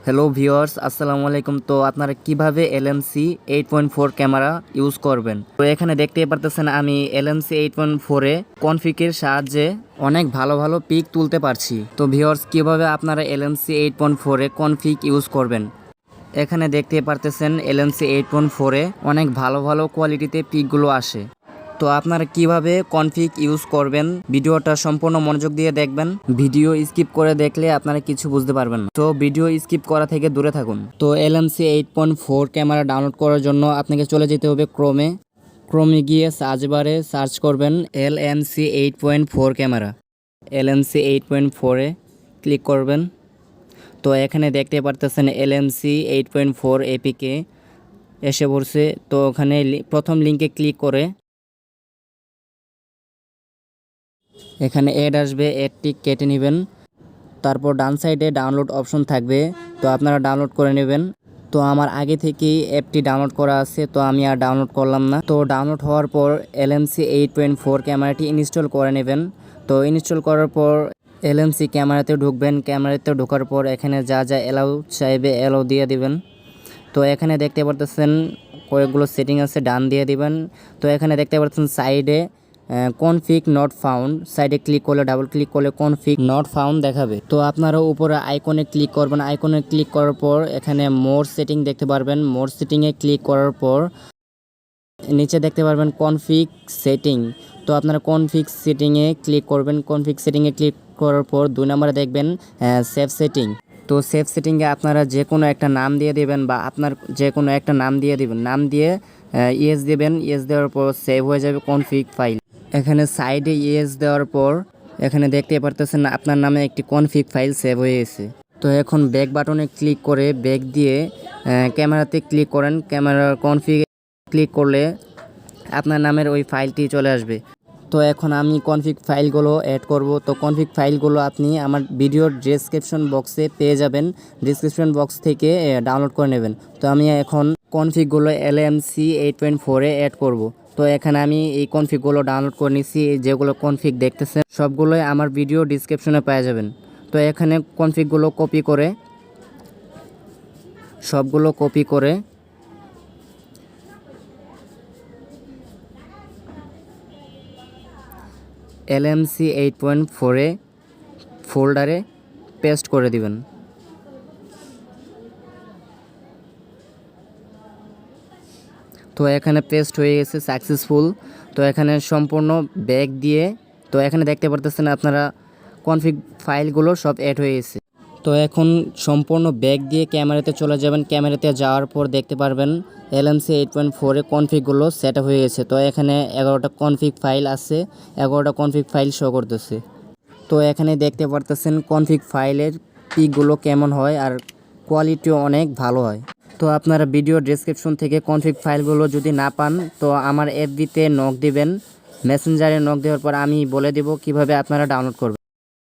Hello viewers, আসসালামু আলাইকুম। তো আপনারা কিভাবে এলএমসি 8.4 ক্যামেরা ইউজ করবেন। তো এখানে দেখতেই পারতেছেন আমি এলএমসি 8.4 এ কনফিগের সাহায্যে অনেক ভালো ভালো পিক তুলতে পারছি। তো ভিউয়ার্স, কিভাবে আপনারা এলএমসি 8.4 এ কনফিগ ইউজ করবেন। এখানে দেখতে পারতেছেন এলএমসি 8.4 এ অনেক ভালো ভালো কোয়ালিটিতে পিকগুলো আসে। তো আপনারা কিভাবে কনফিগ ইউজ করবেন ভিডিওটা সম্পূর্ণ মনোযোগ দিয়ে দেখবেন। ভিডিও স্কিপ করে দেখলে আপনারা কিছু বুঝতে পারবেন না। তো ভিডিও স্কিপ করা থেকে দূরে থাকুন। তো এলএমসি 8.4 ক্যামেরা ডাউনলোড করার জন্য আপনাকে চলে যেতে হবে ক্রোমে গিয়ে সার্চ বারে সার্চ করবেন এলএমসি 8.4 ক্যামেরা। এলএমসি 8.4 এ ক্লিক করবেন। তো এখানে দেখতে পারতেছেন এলএমসি 8.4 এপিকে এসে পড়ছে। তো ওখানে প্রথম লিঙ্কে ক্লিক করে এখানে অ্যাড আসবে, অ্যাডটি কেটে নেবেন। তারপর ডান সাইডে ডাউনলোড অপশন থাকবে, তো আপনারা ডাউনলোড করে নেবেন। তো আমার আগে থেকেই অ্যাপটি ডাউনলোড করা আছে, তো আমি আর ডাউনলোড করলাম না। তো ডাউনলোড হওয়ার পর এলএমসি 8.4 ক্যামেরাটি ইনস্টল করে নেবেন। তো ইনস্টল করার পর এলএমসি ক্যামেরাতে ঢুকবেন। ক্যামেরাতে ঢোকার পর এখানে যা যা অ্যালাউ চাইবে অ্যালাউ দিয়ে দিবেন। তো এখানে দেখতে পারতেছেন কয়েকগুলো সেটিং আছে, ডান দিয়ে দিবেন। তো এখানে দেখতে পাচ্ছেন সাইডে কনফিগ নট ফাউন্ড, সাইডে ক্লিক করলে ডাবল ক্লিক করলে কনফিগ নট ফাউন্ড দেখাবে। তো আপনারা উপরে আইকনে ক্লিক করবেন। আইকনে ক্লিক করার পর এখানে মোর সেটিং দেখতে পারবেন। মোর সেটিংয়ে ক্লিক করার পর নিচে দেখতে পারবেন কনফিগ সেটিং। তো আপনারা কনফিগ সেটিংয়ে ক্লিক করবেন। কনফিগ সেটিংয়ে ক্লিক করার পর 2 নম্বরে দেখবেন সেভ সেটিং। তো সেভ সেটিংয়ে আপনারা যে কোনো একটা নাম দিয়ে দেবেন, বা আপনার যে কোনো একটা নাম দিয়ে দেবেন। নাম দিয়ে ইয়েস দেবেন। ইয়েস দেওয়ার পর সেভ হয়ে যাবে কনফিগ ফাইল। এখানে সাইডে ইয়েস দেওয়ার পর এখানে দেখতে পারতেছেন আপনার নামে একটি কনফিগ ফাইল সেভ হয়ে গেছে। তো এখন ব্যাক বাটনে ক্লিক করে ব্যাক দিয়ে ক্যামেরাতে ক্লিক করেন। ক্যামেরার কনফিগ ক্লিক করলে আপনার নামের ওই ফাইলটি চলে আসবে। তো এখন আমি কনফিগ ফাইলগুলো অ্যাড করব। তো কনফিগ ফাইলগুলো আপনি আমার ভিডিওর ডেসক্রিপশন বক্সে পেয়ে যাবেন। ডেসক্রিপশন বক্স থেকে ডাউনলোড করে নেবেন। তো আমি এখন কনফিগগুলো এলএমসি 8.4 এ অ্যাড করব। তো এখানে আমি এই কনফিগগুলো ডাউনলোড করে নিছি। যেগুলো কনফিগ দেখতেছেন সবগুলোই আমার ভিডিও ডেসক্রিপশনে পেয়ে যাবেন। তো এখানে কনফিগগুলো সবগুলো কপি করে এলএমসি 8.4 এ ফোল্ডারে পেস্ট করে দিবেন। তো এখানে পেস্ট হয়ে গেছে সাকসেসফুল। তো এখানে সম্পূর্ণ ব্যাক দিয়ে, তো এখানে দেখতে পারতেছেন আপনারা কনফিগ ফাইলগুলো সব অ্যাড হয়ে গেছে। তো এখন সম্পূর্ণ ব্যাক দিয়ে ক্যামেরাতে চলে যাবেন। ক্যামেরাতে যাওয়ার পর দেখতে পারবেন এলএমসি 8.4 এ কনফিগগুলো সেট আপ হয়ে গেছে। তো এখানে 11টা কনফিগ ফাইল আছে, 11টা কনফিগ ফাইল শো করতেছে। তো এখানে দেখতে পারতেছেন কনফিগ ফাইলের পিকগুলো কেমন হয়, আর কোয়ালিটিও অনেক ভালো হয়। তো আপনারা ভিডিও ডেসক্রিপশন থেকে কনফিগ ফাইলগুলো যদি না পান, তো আমার এফবিতে নক দিবেন। মেসেঞ্জারে নক দেওয়ার পর আমি বলে দেব কিভাবে আপনারা ডাউনলোড করবেন।